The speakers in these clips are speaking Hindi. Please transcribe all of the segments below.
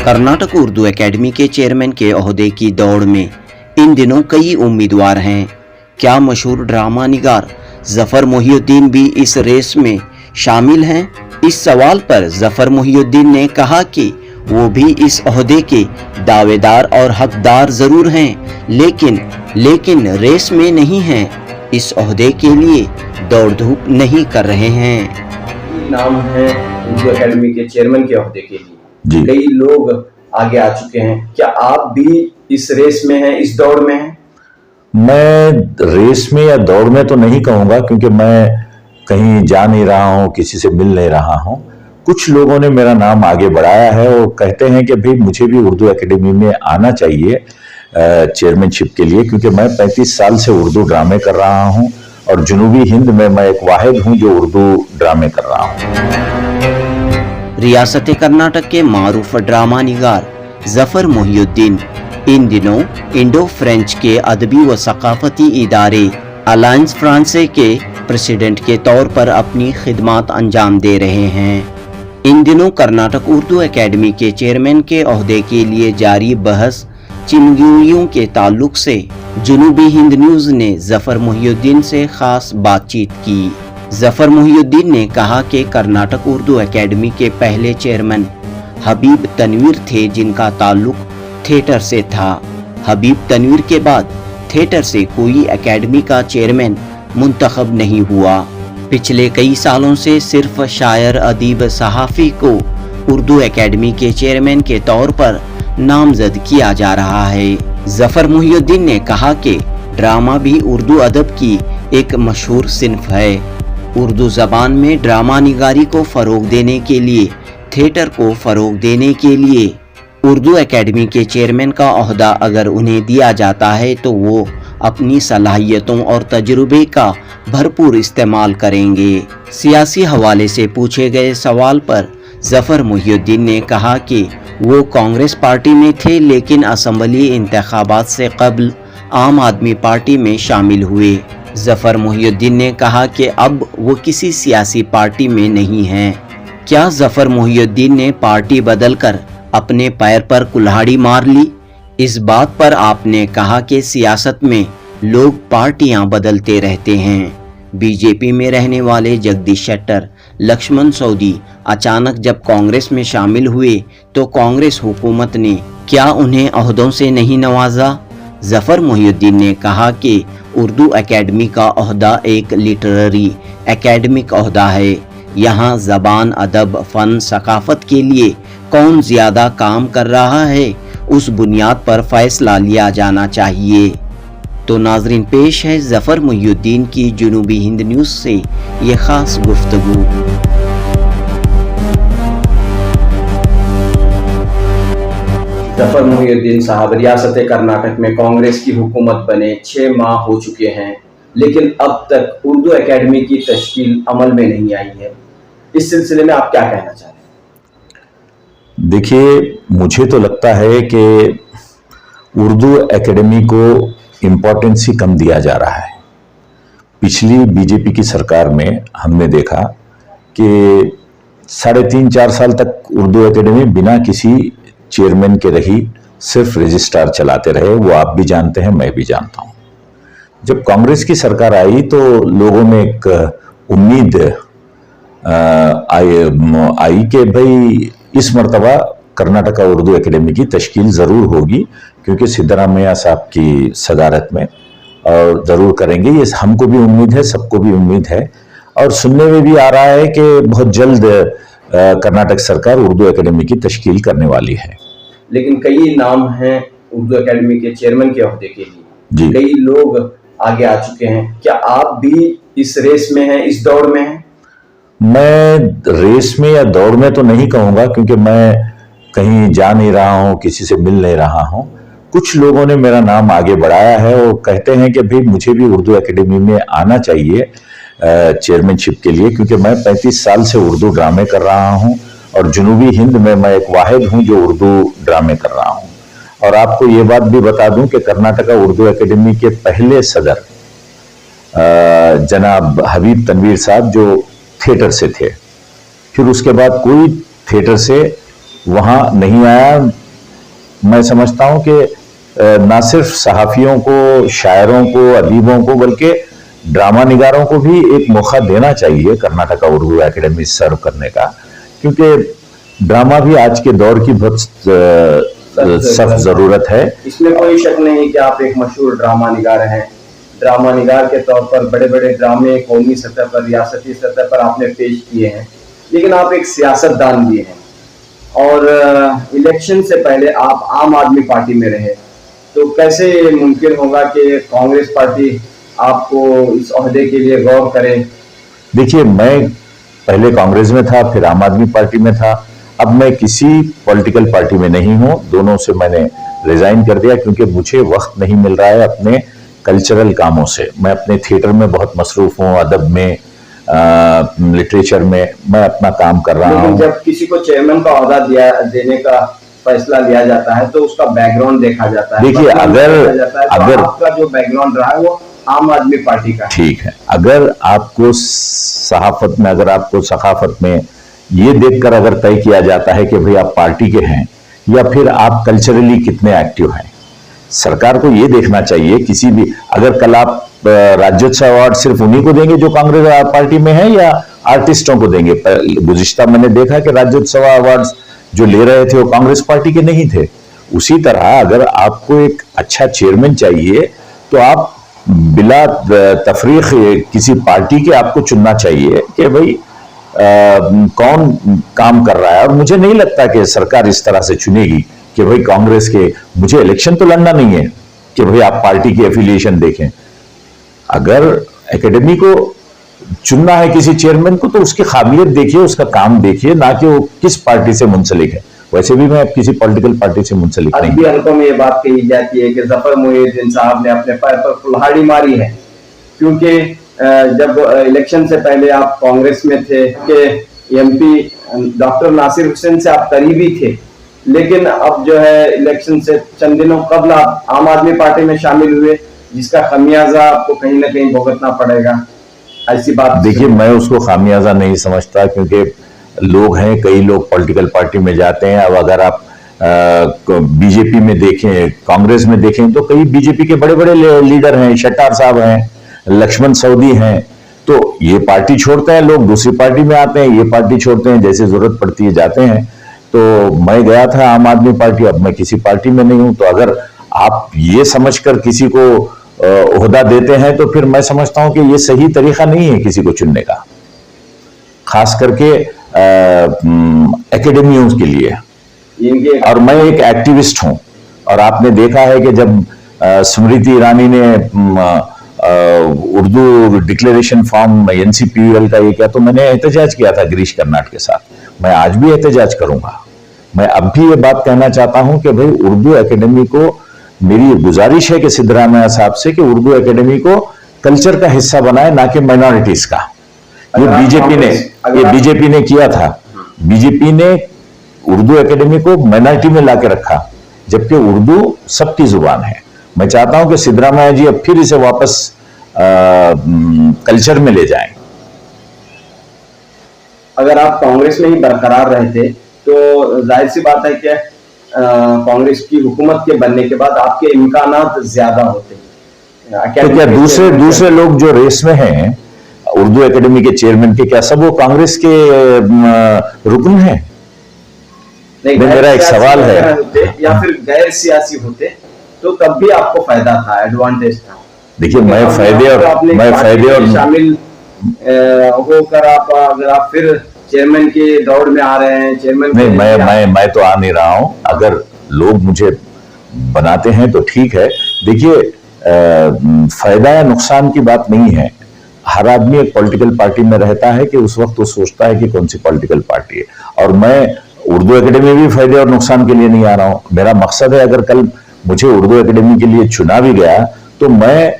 कर्नाटक उर्दू एकेडमी के चेयरमैन के ओहदे की दौड़ में इन दिनों कई उम्मीदवार हैं। क्या मशहूर ड्रामा निगार जफर मोहिउद्दीन भी इस रेस में शामिल हैं? इस सवाल पर जफर मोहिउद्दीन ने कहा कि वो भी इस ओहदे के दावेदार और हकदार जरूर हैं, लेकिन रेस में नहीं हैं। इस ओहदे के लिए दौड़ धूप नहीं कर रहे हैं। नाम है उर्दू एकेडमी के चेयरमैन के ओहदे के लिए जी। कई लोग आगे आ चुके हैं। क्या आप भी इस रेस में हैं, इस दौड़ में हैं? मैं रेस में या दौड़ में तो नहीं कहूंगा, क्योंकि मैं कहीं जा नहीं रहा हूं, किसी से मिल नहीं रहा हूं। कुछ लोगों ने मेरा नाम आगे बढ़ाया है और कहते हैं कि भाई मुझे भी उर्दू एकेडमी में आना चाहिए चेयरमैनशिप के लिए, क्योंकि मैं 35 साल से उर्दू ड्रामे कर रहा हूं और जुनूबी हिंद में मैं एक वाहिद हूं जो उर्दू ड्रामे कर रहा हूं। रियासत कर्नाटक के मारूफ ड्रामा निगार जफर मोहिउद्दीन इन दिनों इंडो फ्रेंच के अदबी व सकाफती इदारे अलायंस फ्रांसे के प्रेसिडेंट के तौर पर अपनी खिदमत अंजाम दे रहे हैं। इन दिनों कर्नाटक उर्दू एकेडमी के चेयरमैन के ओहदे के लिए जारी बहस चिमगियों के ताल्लुक से जुनूबी हिंद न्यूज ने जफर मोहिउद्दीन से खास बातचीत की। जफर मोहिउद्दीन ने कहा कि कर्नाटक उर्दू एकेडमी के पहले चेयरमैन हबीब तनवीर थे, जिनका ताल्लुक थिएटर से था। हबीब तनवीर के बाद थिएटर से कोई एकेडमी का चेयरमैन मुंतखब नहीं हुआ। पिछले कई सालों से सिर्फ शायर, अदीब, सहाफ़ी को उर्दू एकेडमी के चेयरमैन के तौर पर नामजद किया जा रहा है। जफर मोहिउद्दीन ने कहा कि ड्रामा भी उर्दू अदब की एक मशहूर सिन्फ है। उर्दू जबान में ड्रामा निगारी को फरोग देने के लिए, थिएटर को फरोग देने के लिए उर्दू एकेडमी के चेयरमैन का ओहदा अगर उन्हें दिया जाता है तो वो अपनी सलाहियतों और तजुर्बे का भरपूर इस्तेमाल करेंगे। सियासी हवाले से पूछे गए सवाल पर जफर मोहिउद्दीन ने कहा कि वो कांग्रेस पार्टी में थे, लेकिन असम्बली इंतखाबात से कबल आम आदमी पार्टी में शामिल हुए। जफर मोहिउद्दीन ने कहा कि अब वो किसी सियासी पार्टी में नहीं हैं। क्या जफर मोहिउद्दीन ने पार्टी बदलकर अपने पैर पर कुल्हाड़ी मार ली? इस बात पर आपने कहा कि सियासत में लोग पार्टियां बदलते रहते हैं। बीजेपी में रहने वाले जगदीश शेट्टर, लक्ष्मण सौदी अचानक जब कांग्रेस में शामिल हुए तो कांग्रेस हुकूमत ने क्या उन्हें ओहदों से नहीं नवाजा? जफर मोहिउद्दीन ने कहा कि उर्दू एकेडमी का ओहदा एक लिटरेरी एकेडमिक ओहदा है। यहाँ ज़बान, अदब, फ़न, सकाफ़त के लिए कौन ज़्यादा काम कर रहा है, उस बुनियाद पर फैसला लिया जाना चाहिए। तो नाजरीन, पेश है जफर मोहिउद्दीन की जुनूबी हिंद न्यूज़ से ये ख़ास गुफ्तगू। जफर मोहिउद्दीन साहब, रियासत कर्नाटक में कांग्रेस की हुकूमत बने 6 माह हो चुके हैं, लेकिन अब तक उर्दू एकेडमी की तश्कील अमल में नहीं आई है। इस सिलसिले में आप क्या कहना चाहते हैं? देखिए, मुझे तो लगता है कि उर्दू एकेडमी को इम्पोर्टेंस ही कम दिया जा रहा है। पिछली बीजेपी की सरकार में हमने देखा कि 3.5-4 साल तक उर्दू एकेडमी बिना किसी चेयरमैन के रही, सिर्फ रजिस्ट्रार चलाते रहे। वो आप भी जानते हैं, मैं भी जानता हूं। जब कांग्रेस की सरकार आई तो लोगों में एक उम्मीद आई कि भाई इस मर्तबा कर्नाटका उर्दू एकेडमी की तश्कील ज़रूर होगी, क्योंकि सिद्धरामैया साहब की सदारत में, और ज़रूर करेंगे। ये हमको भी उम्मीद है, सबको भी उम्मीद है। और सुनने में भी आ रहा है कि बहुत जल्द कर्नाटक सरकार उर्दू एकेडमी की तश्कील करने वाली है। लेकिन कई नाम हैं उर्दू एकेडमी के चेयरमैन के ओहदे के लिए, कई लोग आगे आ चुके हैं। क्या आप भी इस रेस में हैं, इस दौड़ में हैं? मैं रेस में या दौड़ में तो नहीं कहूंगा, क्योंकि मैं कहीं जा नहीं रहा हूं, किसी से मिल नहीं रहा हूं। कुछ लोगों ने मेरा नाम आगे बढ़ाया है और कहते हैं कि भाई मुझे भी उर्दू एकेडमी में आना चाहिए चेयरमैनशिप के लिए, क्योंकि मैं 35 साल से उर्दू ड्रामे कर रहा हूं और जुनूबी हिंद में मैं एक वाहिद हूं जो उर्दू ड्रामे कर रहा हूं। और आपको ये बात भी बता दूं कि कर्नाटका उर्दू एकेडमी के पहले सदर जनाब हबीब तनवीर साहब जो थिएटर से थे, फिर उसके बाद कोई थिएटर से वहां नहीं आया। मैं समझता हूं कि ना सिर्फ सहाफियों को, शायरों को, अदीबों को, बल्कि ड्रामा निगारों को भी एक मौका देना चाहिए कर्नाटका उर्दू एकेडमी सर्व करने का, क्योंकि ड्रामा भी आज के दौर की बहुत सख्त जरूरत है। इसमें कोई शक नहीं कि आप एक मशहूर ड्रामा निगार हैं। ड्रामा निगार के तौर पर बड़े बड़े ड्रामे कौमी सतह पर, रियासती सतह पर आपने पेश किए हैं, लेकिन आप एक सियासतदान भी हैं और इलेक्शन से पहले आप आम आदमी पार्टी में रहे, तो कैसे मुमकिन होगा कि कांग्रेस पार्टी आपको इस ओहदे के लिए गौर करे? देखिए, मैं पहले कांग्रेस में था, फिर आम आदमी पार्टी में था। अब मैं किसी पॉलिटिकल पार्टी में नहीं हूं, दोनों से मैंने रिजाइन कर दिया क्योंकि मुझे वक्त नहीं मिल रहा है अपने कल्चरल कामों से। मैं अपने थिएटर में बहुत मसरूफ हूं, अदब में, लिटरेचर में मैं अपना काम कर रहा हूं। जब किसी को चेयरमैन का ओहदा देने का फैसला लिया जाता है तो उसका बैकग्राउंड देखा जाता है। देखिए, अगर आपका जो बैकग्राउंड रहा है वो आम आदमी पार्टी का, ठीक है। अगर आपको सहाफत में, अगर आपको सखाफत में ये देखकर अगर तय किया जाता है कि भाई आप पार्टी के हैं या फिर आप कल्चरली कितने एक्टिव हैं, सरकार को ये देखना चाहिए। किसी भी, अगर कल आप राज्योत्सव अवार्ड सिर्फ उन्हीं को देंगे जो कांग्रेस पार्टी में है या आर्टिस्टों को देंगे? गुज़िश्ता मैंने देखा कि राज्योत्सव अवार्ड जो ले रहे थे वो कांग्रेस पार्टी के नहीं थे। उसी तरह अगर आपको एक अच्छा चेयरमैन चाहिए तो आप बिला तफरीक किसी पार्टी के आपको चुनना चाहिए कि भाई कौन काम कर रहा है। और मुझे नहीं लगता कि सरकार इस तरह से चुनेगी कि भाई कांग्रेस के, मुझे इलेक्शन तो लड़ना नहीं है कि भाई आप पार्टी की एफिलिएशन देखें। अगर एकेडमी को चुनना है किसी चेयरमैन को तो उसकी काबिलियत देखिए, उसका काम देखिए, ना कि वो किस पार्टी से मुंसलिक है। वैसे भी मैं किसी पॉलिटिकल पार्टी से मुंसलिक नहीं। अभी हल्कों में ये बात कही जाती है कि जफर मोहिउद्दीन साहब ने अपने पैर पर कुल्हाड़ी मारी है, क्योंकि जब इलेक्शन से पहले आप कांग्रेस में थे कि एमपी डॉक्टर नासिर हुसैन से आप करीबी थे, लेकिन अब जो है इलेक्शन से चंद दिनों कबल आप आम आदमी पार्टी में शामिल हुए, जिसका खमियाजा आपको कहीं ना कहीं भुगतना पड़ेगा। ऐसी बात देखिए, मैं उसको खामियाजा नहीं समझता, क्योंकि लोग हैं, कई लोग पॉलिटिकल पार्टी में जाते हैं। अब अगर आप बीजेपी में देखें, कांग्रेस में देखें तो कई बीजेपी के बड़े बड़े लीडर हैं, शट्टार साहब हैं, लक्ष्मण सऊदी हैं। तो ये पार्टी छोड़ते हैं लोग, दूसरी पार्टी में आते हैं, ये पार्टी छोड़ते हैं, जैसे जरूरत पड़ती है जाते हैं। तो मैं गया था आम आदमी पार्टी, अब मैं किसी पार्टी में नहीं हूं। तो अगर आप ये समझकर किसी को ओहदा देते हैं तो फिर मैं समझता हूं कि ये सही तरीका नहीं है किसी को चुनने का, खास करके एकेडमियों के लिए। और मैं एक एक्टिविस्ट हूं, और आपने देखा है कि जब स्मृति ईरानी ने उर्दू डिक्लेरेशन फॉर्म एनसीपीयूएल का ये किया तो मैंने एहतजाज किया था गिरीश कर्नाड के साथ। मैं आज भी एहतजाज करूंगा। मैं अब भी ये बात कहना चाहता हूं कि भाई उर्दू एकेडमी को, मेरी गुजारिश है कि सिद्धरामैया साहब से कि उर्दू एकेडमी को कल्चर का हिस्सा बनाए, ना कि माइनॉरिटीज का। ये बीजेपी ने किया था। बीजेपी ने उर्दू एकेडमी को माइनॉरिटी में लाके रखा, जबकि उर्दू सबकी जुबान है। मैं चाहता हूं कि सिद्धरामैया जी अब फिर इसे वापस कल्चर में ले जाएं। अगर आप कांग्रेस में ही बरकरार रहते तो जाहिर सी बात है कि कांग्रेस की हुकूमत के बनने के बाद आपके इम्कानात ज्यादा होते। तो क्या दूसरे लोग जो रेस में हैं उर्दू एकेडमी के चेयरमैन के, क्या सब वो कांग्रेस के रुकन हैं? नहीं, मेरा एक सवाल है, या फिर गैर सियासी होते तो तब भी आपको फायदा था, एडवांटेज था। देखिए, मैं फायदे और शामिल होकर आप, अगर आप फिर चेयरमैन के दौड़ में आ रहे हैं, चेयरमैन नहीं, मैं तो आ नहीं रहा हूं। अगर लोग मुझे बनाते हैं तो ठीक है। देखिए, फायदा या नुकसान की बात नहीं है। हर आदमी एक पॉलिटिकल पार्टी में रहता है कि उस वक्त वो सोचता है कि कौन सी पॉलिटिकल पार्टी है। और मैं उर्दू एकेडमी भी फायदे और नुकसान के लिए नहीं आ रहा हूं। मेरा मकसद है, अगर कल मुझे उर्दू एकेडमी के लिए चुना भी गया तो मैं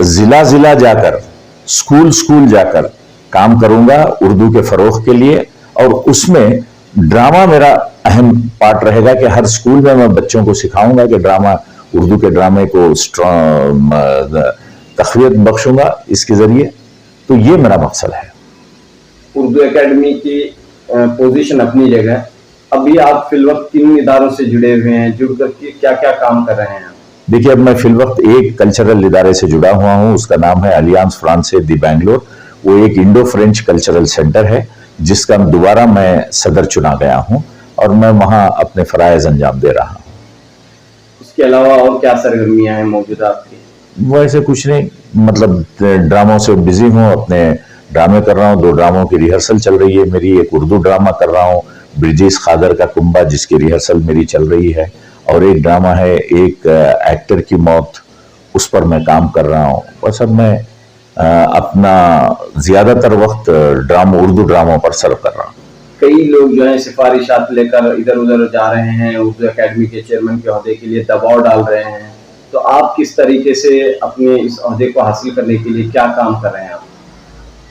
जिला जिला जाकर, स्कूल जाकर काम करूंगा उर्दू के फरोग के लिए। और उसमें ड्रामा मेरा अहम पार्ट रहेगा कि हर स्कूल में मैं बच्चों को सिखाऊंगा कि ड्रामा, उर्दू के ड्रामे को तक़वियत बख्शूंगा इसके जरिए। तो ये मेरा मकसद है। उर्दू एकेडमी की पोजीशन अपनी जगह, अभी आप फिलवक्त किन इदारों से जुड़े हुए हैं, जुड़ करके क्या क्या काम कर रहे हैं? देखिए, अब मैं फिलवक्त एक कल्चरल इदारे से जुड़ा हुआ हूं, उसका नाम है अलियांस फ्रांसे दी बैंगलोर। वो एक इंडो फ्रेंच कल्चरल सेंटर है जिसका दोबारा मैं सदर चुना गया हूं और मैं वहां अपने फराइज अंजाम दे रहा हूं। इसके अलावा और क्या सरगर्मियां हैं मौजूदा आपकी? वैसे कुछ नहीं, मतलब ड्रामों से बिजी हूँ, अपने ड्रामे कर रहा हूँ। 2 ड्रामों की रिहर्सल चल रही है मेरी। एक उर्दू ड्रामा कर रहा हूँ, ब्रिजेश खादर का कुंबा, जिसकी रिहर्सल मेरी चल रही है, और एक ड्रामा है एक एक्टर की मौत, उस पर मैं काम कर रहा हूँ। बस अब मैं अपना ज्यादातर वक्त उर्दू ड्रामों पर सर्व कर रहा हूँ। कई लोग जो है सिफारिशात लेकर इधर उधर जा रहे हैं, उर्दू एकेडमी के चेयरमैन के ओहदे के लिए दबाव डाल रहे हैं, तो आप किस तरीके से अपने इस ओहदे को हासिल करने के लिए क्या काम कर रहे हैं आप?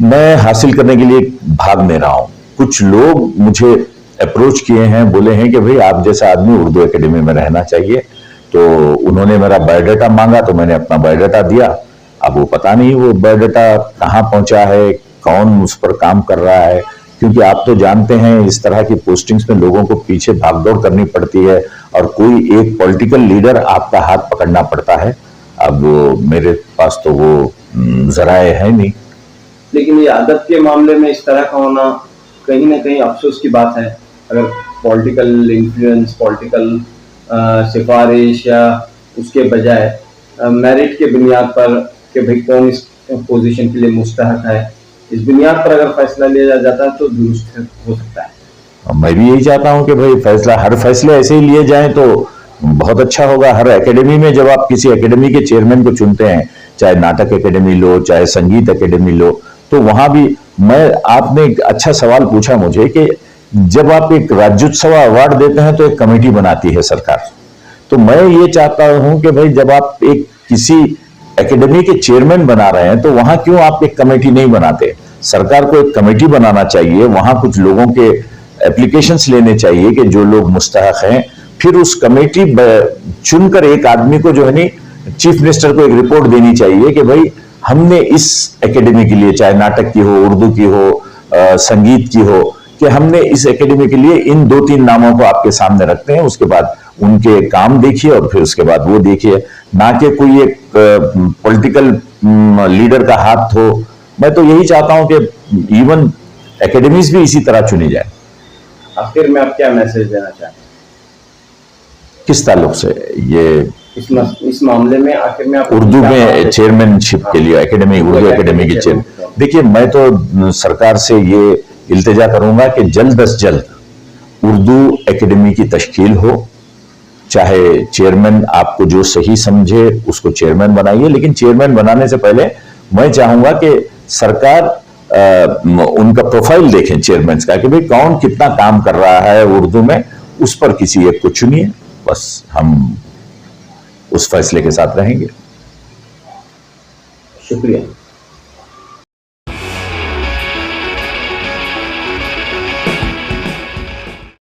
मैं हासिल करने के लिए भाग नहीं रहा हूं। कुछ लोग मुझे अप्रोच किए हैं, बोले हैं कि भाई आप जैसा आदमी उर्दू एकेडमी में रहना चाहिए, तो उन्होंने मेरा बायोडाटा मांगा, तो मैंने अपना बायोडाटा दिया। अब वो पता नहीं वो बायोडाटा कहाँ पहुंचा है, कौन उस पर काम कर रहा है, क्योंकि आप तो जानते हैं इस तरह की पोस्टिंग्स में लोगों को पीछे भागदौड़ करनी पड़ती है और कोई एक पॉलिटिकल लीडर आपका हाथ पकड़ना पड़ता है। अब मेरे पास तो वो जराए है नहीं। लेकिन ये अदब के मामले में इस तरह का होना कहीं ना कहीं अफसोस की बात है। अगर पॉलिटिकल इन्फ्लुएंस, पॉलिटिकल सिफारिश या उसके बजाय मेरिट के बुनियाद पर कि भाई कौन इस पोजीशन के लिए मुस्तहक है, इस बुनियाद पर अगर फैसला लिया जाता है तो दुरुस्त हो सकता है। मैं भी यही चाहता हूं कि भाई हर फैसले ऐसे ही लिए जाएं तो बहुत अच्छा होगा। हर एकेडमी में जब आप किसी एकेडमी के चेयरमैन को चुनते हैं, चाहे नाटक एकेडमी लो, चाहे संगीत एकेडमी लो, तो वहां भी आपने एक अच्छा सवाल पूछा मुझे कि जब आप एक राज्योत्सव अवार्ड देते हैं तो एक कमेटी बनाती है सरकार। तो मैं ये चाहता हूं कि भाई जब आप एक किसी एकेडमी के चेयरमैन बना रहे हैं तो वहां क्यों आप एक कमेटी नहीं बनाते? सरकार को एक कमेटी बनाना चाहिए, वहां कुछ लोगों के एप्लीकेशंस लेने चाहिए कि जो लोग मुस्तहक हैं, फिर उस कमेटी चुनकर एक आदमी को जो है नहीं, चीफ मिनिस्टर को एक रिपोर्ट देनी चाहिए कि भाई हमने इस एकेडमी के लिए, चाहे नाटक की हो, उर्दू की हो, संगीत की हो, कि हमने इस एकेडमी के लिए इन 2-3 नामों को आपके सामने रखते हैं, उसके बाद उनके काम देखिए और फिर उसके बाद वो देखिए, ना कि कोई एक पॉलिटिकल लीडर का हाथ हो। मैं तो यही चाहता हूं कि इवन एकेडमीज भी इसी तरह चुनी जाए। आखिर में आप क्या मैसेज देना चाहते हैं? किस ताल्लुक से? ये इस मामले में आखिर में आप उर्दू में चेयरमैनशिप के लिए एकेडमी, उर्दू एकेडमी के चेयरमैन, देखिए मैं तो सरकार से ये इल्तिजा करूंगा कि जल्द अज जल्द उर्दू एकेडमी की तश्कील हो। चाहे चेयरमैन आपको जो सही समझे उसको चेयरमैन बनाइए, लेकिन चेयरमैन बनाने से पहले मैं चाहूंगा कि सरकार उनका प्रोफाइल देखें चेयरमैन का, कि भाई कौन कितना काम कर रहा है उर्दू में, उस पर किसी एक को चुनिए। बस हम उस फैसले के साथ रहेंगे। शुक्रिया।